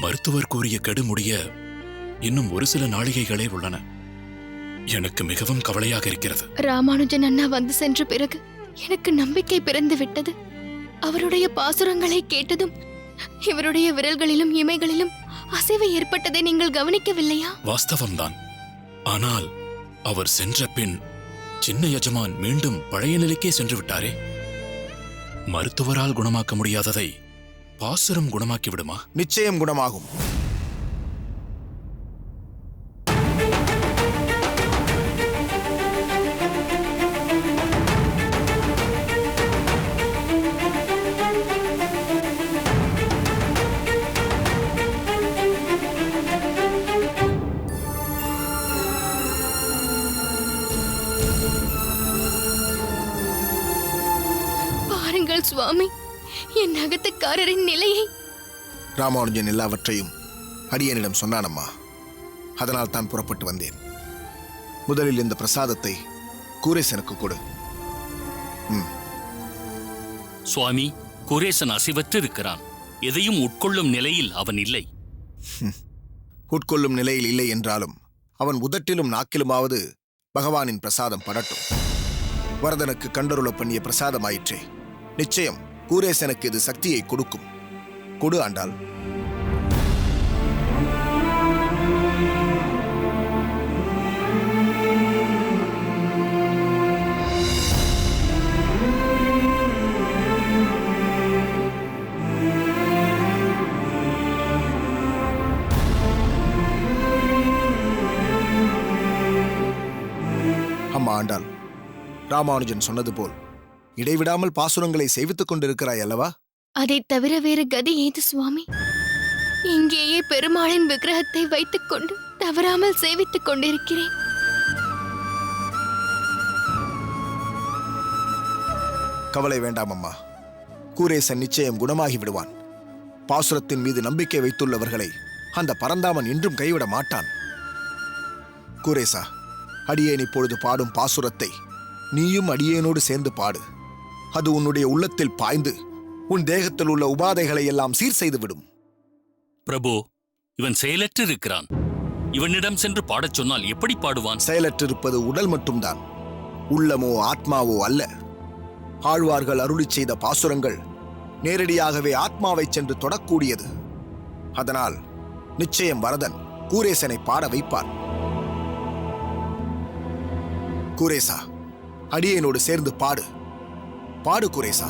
மருத்துவர் கூறிய கெடு முடிய இன்னும் ஒரு சில நாளிகைகளே உள்ளன. எனக்கு மிகவும் கவலையாக இருக்கிறது. ராமானுஜன் அண்ணா வந்து சென்ற பிறகு எனக்கு நம்பிக்கை பிறந்து விட்டது. அவருடைய பாசுரங்களை கேட்டதும் இவருடைய விரல்களிலும் இமைகளிலும் அசைவு ஏற்பட்டதை நீங்கள் கவனிக்கவில்லையா? வாஸ்தவம்தான். ஆனால் அவர் சென்ற பின் சின்ன எஜமான் மீண்டும் பழைய நிலைக்கே சென்று விட்டாரே. மருத்துவரால் குணமாக்க முடியாததை பாசுரம் குணமாக்கி விடுமா? நிச்சயம் குணமாகும். பாருங்கள் சுவாமி, என் அகத்துக்காரரின் நிலையை. ராமானுஜன் எல்லாவற்றையும் அடியனிடம் சொன்னானம்மா. அதனால் தான் புறப்பட்டு வந்தேன். முதலில் இந்த பிரசாதத்தை கூரேசனுக்கு கொடு. சுவாமி, கூரேசன் அசைவற்று இருக்கிறான். எதையும் உட்கொள்ளும் நிலையில் அவன் இல்லை. உட்கொள்ளும் நிலையில் இல்லை என்றாலும் அவன் உதட்டிலும் நாக்கிலுமாவது பகவானின் பிரசாதம் படட்டும். வரதனுக்கு கண்டருள பண்ணிய பிரசாதமாயிற்றே. நிச்சயம் கூரேசனுக்கு இது சக்தியை கொடுக்கும். கொடு ஆண்டாள். அம்மா ஆண்டாள், ராமானுஜன் சொன்னது போல் இடைவிடாமல் பாசுரங்களை சேவித்துக் கொண்டிருக்கிறாய் அல்லவா? அதைத் தவிர வேறு கதி ஏது சுவாமி? இங்கேயே பெருமாளின் விக்கிரகத்தை வைத்துக் கொண்டு தவறாமல் சேவித்துக் கொண்டிருக்கிறேன். கவலை வேண்டாம் அம்மா. கூரேசன் நிச்சயம் குணமாகி விடுவான். பாசுரத்தின் மீது நம்பிக்கை வைத்துள்ளவர்களை அந்த பரந்தாமன் இன்றும் கைவிட மாட்டான். கூரேசா, அடியேன் இப்பொழுது பாடும் பாசுரத்தை நீயும் அடியேனோடு சேர்ந்து பாடு. அது உன்னுடைய உள்ளத்தில் பாய்ந்து உன் தேகத்தில் உள்ள உபாதைகளை எல்லாம் சீர் செய்துவிடும். பிரபு, இவன் செயலற்று இருக்கிறான். இவனிடம் சென்று பாடச் சொன்னால் எப்படி பாடுவான்? செயலற்றிருப்பது உடல் மட்டும்தான், உள்ளமோ ஆத்மாவோ அல்ல. ஆழ்வார்கள் அருளிச் செய்த பாசுரங்கள் நேரடியாகவே ஆத்மாவை சென்று தொடக்கூடியது. அதனால் நிச்சயம் வரதன் கூரேசனை பாட வைப்பார். கூரேசா, அடியேனோடு சேர்ந்து பாடு. பாடு கூரேசா.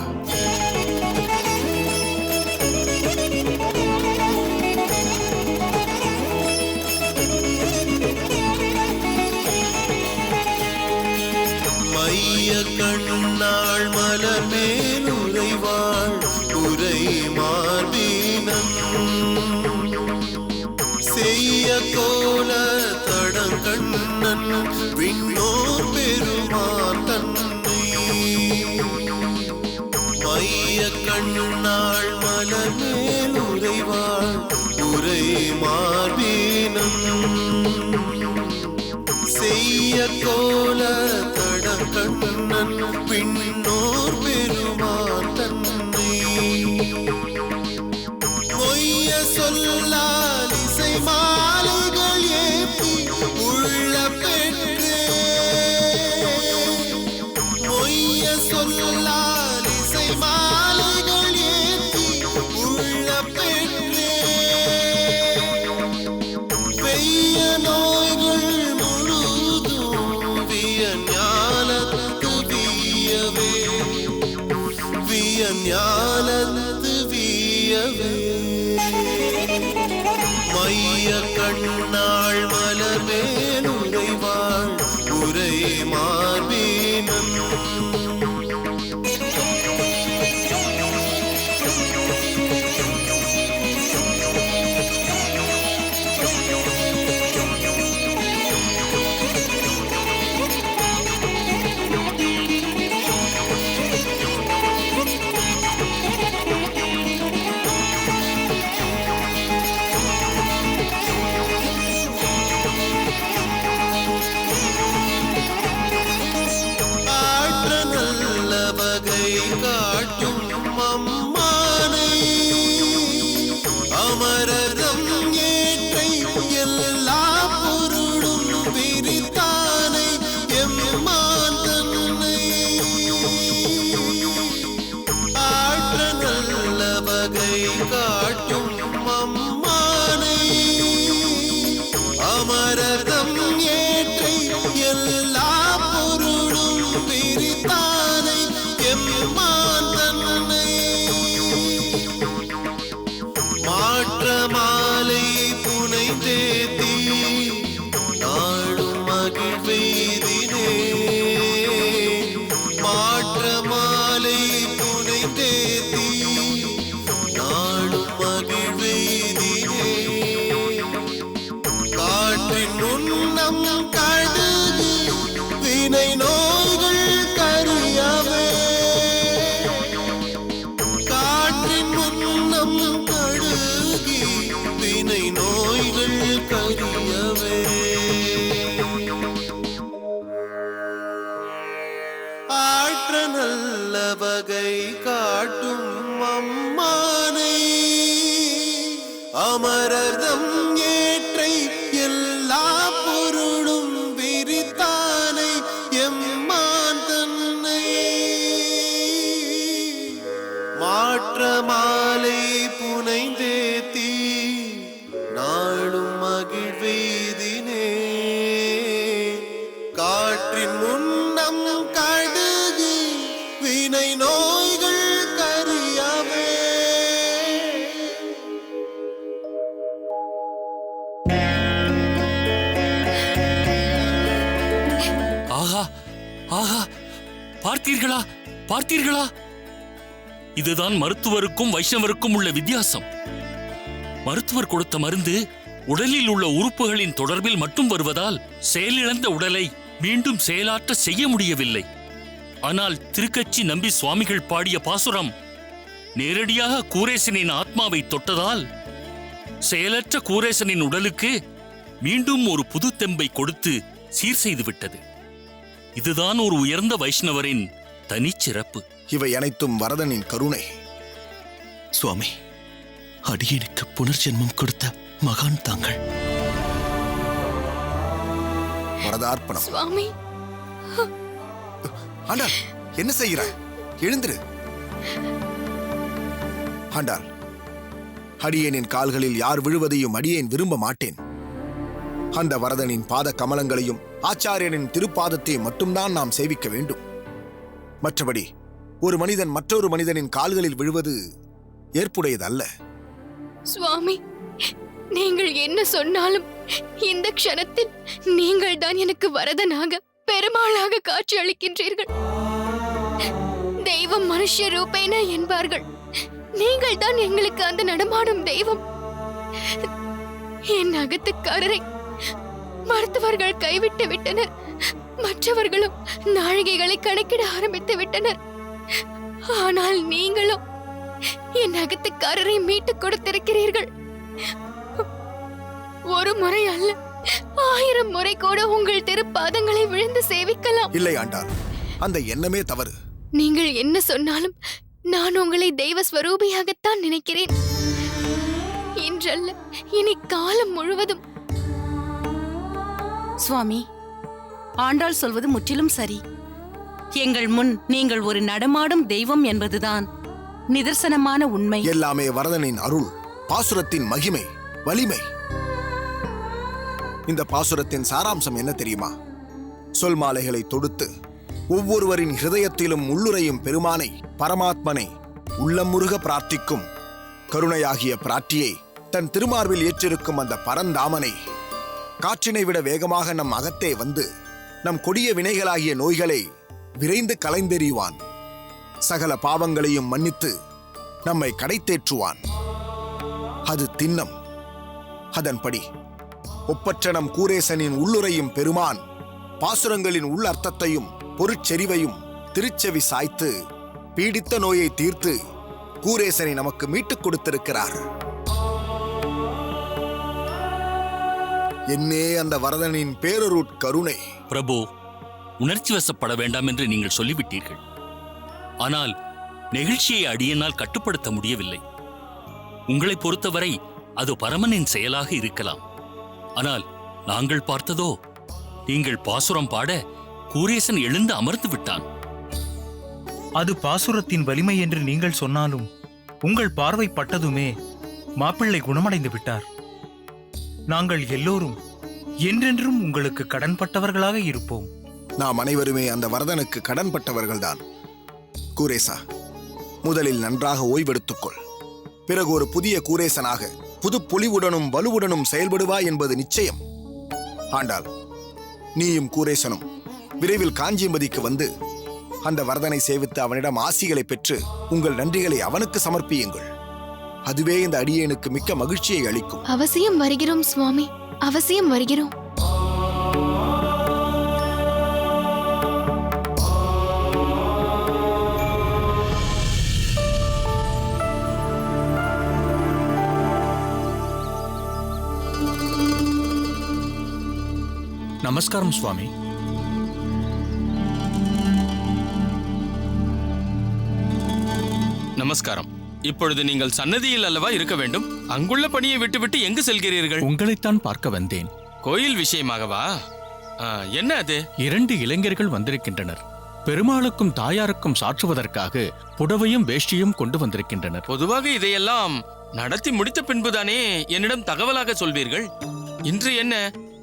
மைய கண்ணாள் மலமேலுரைவாள் உரை மார்பீனன் செய்ய கோல தடங்கண்ணன் விண்ணோர் பெருமான் தன்னை. மைய கண்ணாள் மலமேலுரைவாள் உரை மார்பீனன் செய்ய கோல தடங்கண்ணன் விண்ணோர் பெருமான் தன்னை. மொய்ய சொல்லால் இசை மாலைகள் ஏற்றி உள்ள பெற்றே. மொய்ய சொல்லால் இசை மாலைகள் ஏற்றி உள்ள பெற்றே. வெய்ய நோய்கள் முழுதும் விய ஞானத்து வியவே. விய ஞானத்து வியவே. மைய கண்ணாள் மலர்மேலுரைவாள் உரை மார்பீனன். வகை காட்டும் அம்மானை அமரதம் ஏற்றை எல்லா பொருளும் பிரித்தானை எம்மான் தன்னை மாற்ற மாலை புனைந்தேத்தி நாடும் மகிழ்வெய்தினே மாற்ற மாலை புனைந்தேத்தி நாடும் மகிழ்வெய்தினே காற்றின் முன்னம் கடுகு வினை நோய்கள் கரியவே காற்றின் முன்னம் கடுகி வினை நோய்கள் கரியவே ஆற்ற நல்ல வகை காட்டும் அம்மானை அமரதம் ஏற்றை எல்லா பொருளும் விரித்தானை எம்மான் தன்னை மாற்ற மாலை புனைந்தேத்தி நாளும் மகிழ்வெய்தினே காற்றின் முன்னம் கடுகு வினை நோய்கள் கரியவே ஆஹா ஆஹா, பார்த்தீர்களா பார்த்தீர்களா? இதுதான் மருத்துவருக்கும் வைஷ்ணவருக்கும் உள்ள வித்தியாசம். மருத்துவர் கொடுத்த மருந்து உடலில் உள்ள உறுப்புகளின் தொடர்பில் மட்டும் வருவதால் செயலிழந்த உடலை மீண்டும் செயலாற்ற செய்ய முடியவில்லை. ஆனால் திருக்கச்சி நம்பி சுவாமிகள் பாடிய பாசுரம் நேரடியாக கூரேசனின் ஆத்மாவை தொட்டதால் செயலற்ற கூரேசனின் உடலுக்கு மீண்டும் ஒரு புது தெம்பை கொடுத்து சீர் செய்து விட்டது. இதுதான் ஒரு உயர்ந்த வைஷ்ணவரின் தனிச்சிறப்பு. இவை அனைத்தும் வரதனின் கருணை. சுவாமி, அடியனுக்கு புனர்ஜென்மம் கொடுத்த மகான் தாங்கள். வரதார்ப்பணம். சுவாமி, ஆண்டாள், என்ன செய்கிறாய்? எழுந்திரு. ஆண்டாள், அடியேனின் கால்களில் யார் விழுவதையும் அடியேன் விரும்ப மாட்டேன். அந்த வரதனின் பாத கமலங்களையும் ஆச்சாரியனின் திருப்பாதத்தையும் மட்டும்தான் நாம் சேவிக்க வேண்டும். மற்றபடி ஒரு மனிதன் மற்றொரு மனிதனின் கால்களில் விழுவது ஏற்புடையதல்ல. சுவாமி, நீங்கள் என்ன சொன்னாலும் இந்த க்ஷணத்தில் நீங்கள் தான் எனக்கு வரதனாக பெருமாளாக காட்சி அளிக்கின்றீர்கள். தெய்வம் மனுஷ ரூபேன என்பார்கள். நீங்கள் தான் எங்களுக்கு அந்த நடமாடும் தெய்வம். என் அகத்துக்காரரை மருத்துவர்கள் கைவிட்டு விட்டனர். மற்றவர்களும் நாழிகைகளை கணக்கிட ஆரம்பித்து விட்டனர். ஆனால் நீங்களும் என் அகத்துக்காரரை மீட்டுக் கொடுத்திருக்கிறீர்கள். ஒரு முறை அல்ல, 1000 முறை கூட உங்கள் திருப்பாதங்களை விழுந்து சேவிக்கலாம். இல்லை ஆண்டாள், அந்த எண்ணமே தவறு. நீங்கள் என்ன சொன்னாலும் நான் உங்களை தெய்வ ஸ்வரூபியாகத்தான் நினைக்கிறேன். இன்றல்ல, இனி காலம் முழுவதும். சுவாமி, ஆண்டாள் சொல்வது முற்றிலும் சரி. எங்கள் முன் நீங்கள் ஒரு நடமாடும் தெய்வம் என்பதுதான் நிதர்சனமான உண்மை. எல்லாமே வரதனின் அருள், பாசுரத்தின் மகிமை, வலிமை. இந்த பாசுரத்தின் சாராம்சம் என்ன தெரியுமா? சொல் மாலைகளை தொடுத்து ஒவ்வொருவரின் ஹிருதயத்திலும் உள்ளுரையும் பெருமானை, பரமாத்மனை உள்ளமுருக பிரார்த்திக்கும் கருணையாகிய பிராட்டியை தன் திருமார்பில் ஏற்றிருக்கும் அந்த பரந்தாமனை காற்றினை விட வேகமாக நம் அகத்தே வந்து நம் கொடிய வினைகளாகிய நோய்களை விரைந்து கலைந்தெறிவான். சகல பாவங்களையும் மன்னித்து நம்மை கடைத்தேற்றுவான். அது திண்ணம். அதன்படி ஒப்பற்ற நம் கூரேசனின் உள்ளுரையும் பெருமான் பாசுரங்களின் உள்ளர்த்தத்தையும் பொருட்செறிவையும் திருச்செவி சாய்த்து பீடித்த நோயை தீர்த்து கூரேசனை நமக்கு மீட்டுக் கொடுத்திருக்கிறார். என்னே அந்த வரதனின் பேரருட் கருணை. பிரபு, உணர்ச்சி வசப்பட வேண்டாம் என்று நீங்கள் சொல்லிவிட்டீர்கள். ஆனால் நெகிழ்ச்சியை அடியனால் கட்டுப்படுத்த முடியவில்லை. உங்களை பொறுத்தவரை அது பரமனின் செயலாக இருக்கலாம். ஆனால் நாங்கள் பார்த்ததோ, நீங்கள் பாசுரம் பாட கூரேசன் எழுந்து அமர்ந்து விட்டான். அது பாசுரத்தின் வலிமை என்று நீங்கள் சொன்னாலும் உங்கள் பார்வை பட்டதுமே மாப்பிள்ளை குணமடைந்து விட்டார். நாங்கள் எல்லோரும் என்றென்றும் உங்களுக்கு கடன்பட்டவர்களாக இருப்போம். நாம் அனைவருமே அந்த வரதனுக்கு கடன்பட்டவர்கள்தான். கூரேசா, முதலில் நன்றாக ஓய்வெடுத்துக்கொள். பிறகு ஒரு புதிய கூரேசனாக புது பொலிவுடனும் வலுவுடனும் செயல்படுவாய் என்பது நிச்சயம். ஆண்டாள், நீயும் கூரேசனும் விரைவில் காஞ்சிமதிக்கு வந்து அந்த வரதனை சேவித்து அவனிடம் ஆசிகளை பெற்று உங்கள் நன்றிகளை அவனுக்கு சமர்ப்பியுங்கள். அதுவே இந்த அடியேனுக்கு மிக்க மகிழ்ச்சியை அளிக்கும். அவசியம் வருகிறோம் சுவாமி, அவசியம் வருகிறோம். நமஸ்காரம் சுவாமி. நமஸ்காரம். இப்பொழுது நீங்கள் சன்னதியில் அல்லவா இருக்க வேண்டும்? அங்குள்ள பணியை விட்டுவிட்டு எங்கு செல்கிறீர்கள்? உங்களைத்தான் பார்க்க வந்தேன். கோயில் விஷயமாகவா? என்ன அது? 2 இளைஞர்கள் வந்திருக்கின்றனர். பெருமாளுக்கும் தாயாருக்கும் சாற்றுவதற்காக புடவையும் வேஷ்டியும் கொண்டு வந்திருக்கின்றனர். பொதுவாக இதையெல்லாம் நடத்தி முடித்த பின்புதானே என்னிடம் தகவலாக சொல்வீர்கள். இன்று என்ன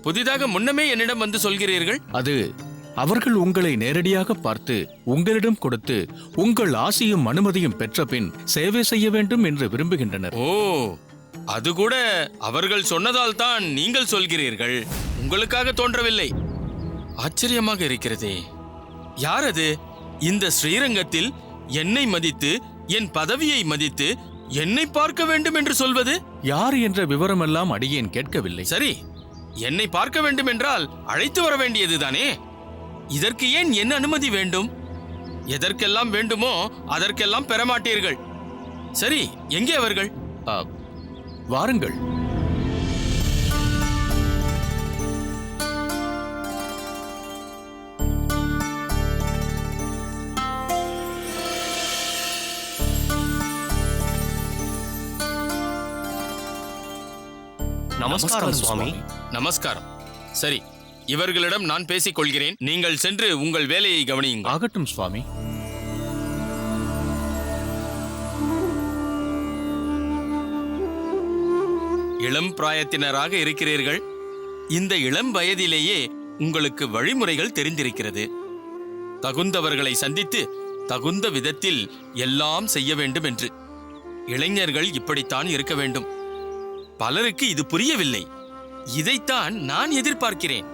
புதிதாக முன்னமே என்னிடம் வந்து சொல்கிறீர்கள்? அது அவர்கள் உங்களை நேரடியாக பார்த்து உங்களிடம் கொடுத்து உங்கள் ஆசியும் அனுமதியும் பெற்ற பின் சேவை செய்ய வேண்டும் என்று விரும்புகின்றனர். ஓ, அது கூட அவர்கள் சொன்னதால் தான் நீங்கள் சொல்கிறீர்கள், உங்களுக்காக தோன்றவில்லை. ஆச்சரியமாக இருக்கிறதே. யார் அது? இந்த ஸ்ரீரங்கத்தில் என்னை மதித்து என் பதவியை மதித்து என்னை பார்க்க வேண்டும் என்று சொல்வது? யார் என்ற விவரமெல்லாம் அடியேன் கேட்கவில்லை. சரி, என்னை பார்க்க வேண்டும் என்றால் அழைத்து வர வேண்டியதுதானே. இதற்கு ஏன் என்ன அனுமதி வேண்டும்? எதற்கெல்லாம் வேண்டுமோ அதற்கெல்லாம் பெறமாட்டீர்கள். சரி, எங்கே அவர்கள்? வாருங்கள். நமஸ்காரம் சுவாமி. நமஸ்காரம். சரி, இவர்களிடம் நான் பேசிக் கொள்கிறேன். நீங்கள் சென்று உங்கள் வேலையை கவனியுங்கள். ஆகட்டும் சுவாமி. இளம் பிராயத்தினராக இருக்கிறீர்கள். இந்த இளம் வயதிலேயே உங்களுக்கு வழிமுறைகள் தெரிந்திருக்கிறது. தகுந்தவர்களை சந்தித்து தகுந்த விதத்தில் எல்லாம் செய்ய வேண்டும் என்று. இளைஞர்கள் இப்படித்தான் இருக்க வேண்டும். பலருக்கு இது புரியவில்லை. இதைத்தான் நான் எதிர்பார்க்கிறேன்.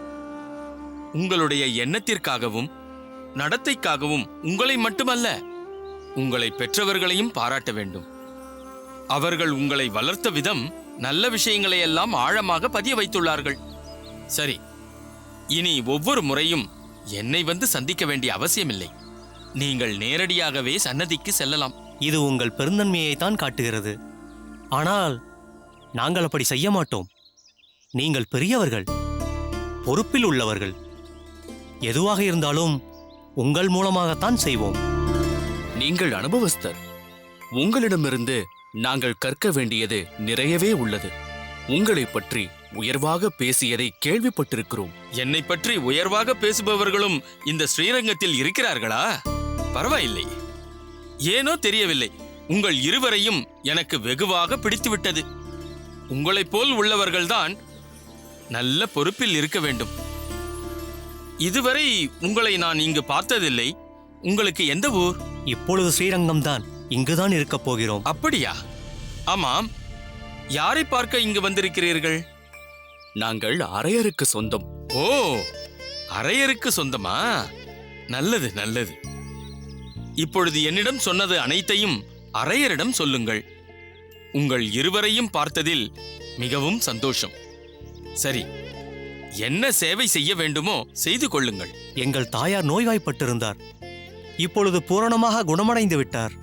உங்களுடைய எண்ணத்திற்காகவும் நடத்தைக்காகவும் உங்களை மட்டுமல்ல, உங்களை பெற்றவர்களையும் பாராட்ட வேண்டும். அவர்கள் உங்களை வளர்த்த விதம் நல்ல விஷயங்களை எல்லாம் ஆழமாக பதிய வைத்துள்ளார்கள். சரி, இனி ஒவ்வொரு முறையும் என்னை வந்து சந்திக்க வேண்டிய அவசியமில்லை. நீங்கள் நேரடியாகவே சன்னதிக்கு செல்லலாம். இது உங்கள் பெருந்தன்மையை தான் காட்டுகிறது. ஆனால் நாங்கள் அப்படி செய்ய மாட்டோம். நீங்கள் பெரியவர்கள், பொறுப்பில் உள்ளவர்கள். எதுவாக இருந்தாலும் உங்கள் மூலமாகத்தான் செய்வோம். நீங்கள் அனுபவஸ்தர். உங்களிடமிருந்து நாங்கள் கற்க வேண்டியது நிறையவே உள்ளது. உங்களை பற்றி உயர்வாக பேசியதை கேள்விப்பட்டிருக்கிறோம். என்னை பற்றி உயர்வாக பேசுபவர்களும் இந்த ஸ்ரீரங்கத்தில் இருக்கிறார்களா? பரவாயில்லை. ஏனோ தெரியவில்லை, உங்கள் இருவரையும் எனக்கு வெகுவாக பிடித்துவிட்டது. உங்களைப் போல் உள்ளவர்கள்தான் நல்ல பொறுப்பில் இருக்க வேண்டும். இதுவரை உங்களை நான் இங்கு பார்த்ததில்லை. உங்களுக்கு எந்த ஊர்? இப்பொழுது ஸ்ரீரங்கம் தான். இங்குதான் இருக்கப் போகிறோம். அப்படியா? ஆமாம். யாரை பார்க்க இங்கு வந்திருக்கிறீர்கள்? நாங்கள் அரையருக்கு சொந்தம். ஓ, அரையருக்கு சொந்தமா? நல்லது நல்லது. இப்பொழுது என்னிடம் சொன்னது அனைத்தையும் அரையரிடம் சொல்லுங்கள். உங்கள் இருவரையும் பார்த்ததில் மிகவும் சந்தோஷம். சரி, என்ன சேவை செய்ய வேண்டுமோ செய்து கொள்ளுங்கள். எங்கள் தாயார் நோய்வாய்ப்பட்டிருந்தார். இப்பொழுது பூரணமாக குணமடைந்து விட்டார்.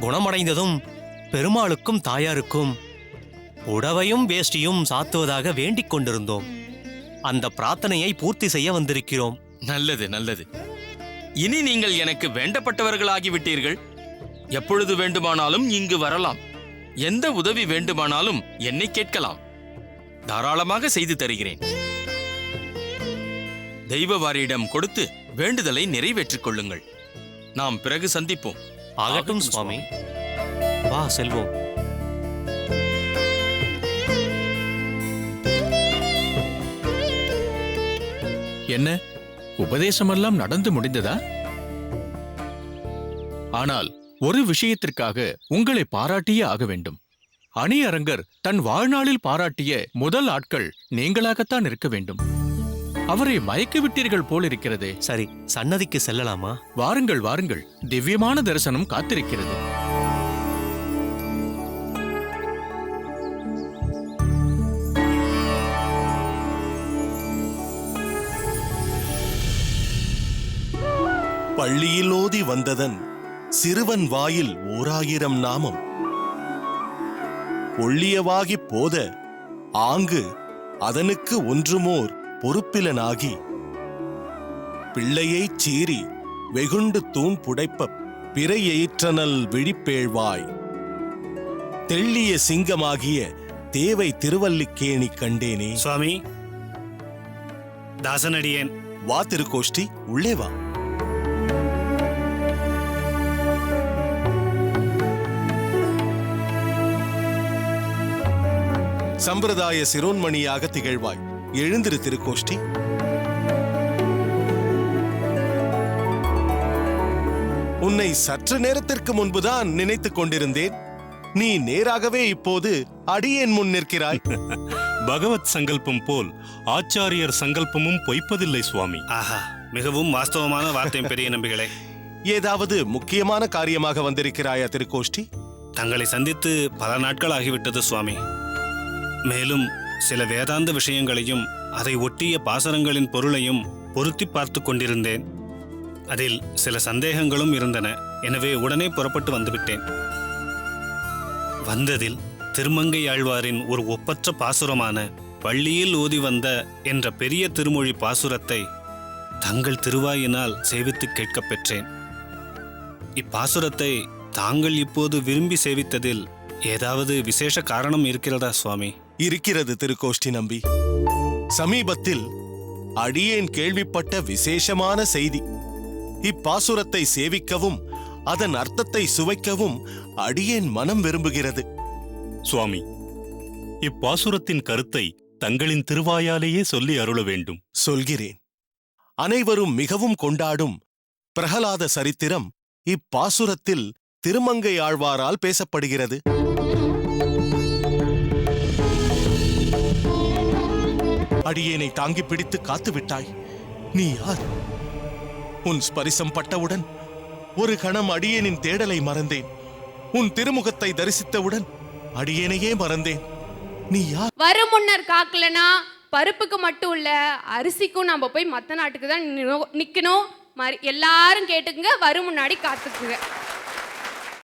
குணமடைந்ததும் பெருமாளுக்கும் தாயாருக்கும் புடவையும் வேஷ்டியும் சாத்துவதாக வேண்டிக் கொண்டிருந்தோம். அந்த பிரார்த்தனையை பூர்த்தி செய்ய வந்திருக்கிறோம். நல்லது நல்லது. இனி நீங்கள் எனக்கு வேண்டப்பட்டவர்களாகிவிட்டீர்கள். எப்பொழுது வேண்டுமானாலும் இங்கு வரலாம். எந்த உதவி வேண்டுமானாலும் என்னை கேட்கலாம். தாராளமாக செய்து தருகிறேன். தெய்வவாரியிடம் கொடுத்து வேண்டுதலை நிறைவேற்றிக் கொள்ளுங்கள். நாம் பிறகு சந்திப்போம். ஆகட்டும் சுவாமி. வா செல்வோம். என்ன, உபதேசமெல்லாம் நடந்து முடிந்ததா? ஆனால் ஒரு விஷயத்திற்காக உங்களை பாராட்டியே ஆக வேண்டும். அணியரங்கர் தன் வாழ்நாளில் பாராட்டிய முதல் ஆட்கள் நீங்களாகத்தான் இருக்க வேண்டும். அவரை மயக்கி விட்டீர்கள் போல் இருக்கிறதே. சரி, சன்னதிக்கு செல்லலாமா? வாருங்கள் வாருங்கள், திவ்யமான தரிசனம் காத்திருக்கிறது. பள்ளியில் ஓதி வந்ததன் சிறுவன் வாயில் 1000 நாமம் ஒள்ளியவாகி போத ஆங்கு அதனுக்கு ஒன்றுமோர் பொறுப்பிலனாகி பிள்ளையைச் சீறி வெகுண்டு தூண் புடைப்ப பிறை எயிற்றனல் விழிப்பேழ்வாய் தெள்ளிய சிங்கமாகிய தேவை திருவல்லிக்கேணி கண்டேனே. சுவாமி, தாசனடியேன். வா திருக்கோஷ்டி, உள்ளே வா. சம்பிரதாய சிரோன்மணியாக திகழ்வாய். எழுந்திரு திருக்கோஷ்டி. உன்னை சற்று நேரத்திற்கு முன்புதான் நினைத்துக் கொண்டிருந்தேன். நீ நேராகவே இப்போது அடியேன் முன் நிற்கிறாய். பகவத் சங்கல்பம் போல் ஆச்சாரியர் சங்கல்பமும் பொய்ப்பதில்லை சுவாமி. ஆஹா, மிகவும் வாஸ்தவமான வார்த்தை பெரிய நம்பிகளே. ஏதாவது முக்கியமான காரியமாக வந்திருக்கிறாயா திருக்கோஷ்டி? தங்களை சந்தித்து பல நாட்கள் ஆகிவிட்டது சுவாமி. மேலும் சில வேதாந்த விஷயங்களையும் அதை ஒட்டிய பாசரங்களின் பொருளையும் பொருத்தி பார்த்து கொண்டிருந்தேன். அதில் சில சந்தேகங்களும் இருந்தன. எனவே உடனே புறப்பட்டு வந்துவிட்டேன். வந்ததில் திருமங்கை ஆழ்வாரின் ஒரு ஒப்பற்ற பாசுரமான பள்ளியில் ஓதி வந்த என்ற பெரிய திருமொழி பாசுரத்தை தங்கள் திருவாயினால் சேவித்து கேட்கப் பெற்றேன். இப்பாசுரத்தை தாங்கள் இப்போது விரும்பி சேவித்ததில் ஏதாவது விசேஷ காரணம் இருக்கிறதா சுவாமி? இருக்கிறது திருக்கோஷ்டி நம்பி. சமீபத்தில் அடியேன் கேள்விப்பட்ட விசேஷமான செய்தி. இப்பாசுரத்தை சேவிக்கவும் அதன் அர்த்தத்தை சுவைக்கவும் அடியேன் மனம் விரும்புகிறது. சுவாமி, இப்பாசுரத்தின் கருத்தை தங்களின் திருவாயாலேயே சொல்லி அருள வேண்டும். சொல்கிறேன். அனைவரும் மிகவும் கொண்டாடும் பிரகலாத சரித்திரம் இப்பாசுரத்தில் திருமங்கை ஆழ்வாரால் பேசப்படுகிறது. அடியேனை தாங்கி பிடித்து காத்து விட்டாய். நீ யார்? உன் ஸ்பரிசம் பட்டவுடன் ஒரு கணம் அடியேனின் தேடலை மறந்தேன். உன் திருமுகத்தை தரிசித்தவுடன் அடியேனையே மறந்தேன். நீ யார்? வரும் முன்னர் காக்கலனா பருப்புக்கு மட்டும் இல்ல, அரிசிக்கும் நம்ம போய் மத்த நாட்டுக்கு தான் நிக்கணும். எல்லாரும் கேட்டுக்குங்க, வரும் முன்னாடி காத்துக்குங்க.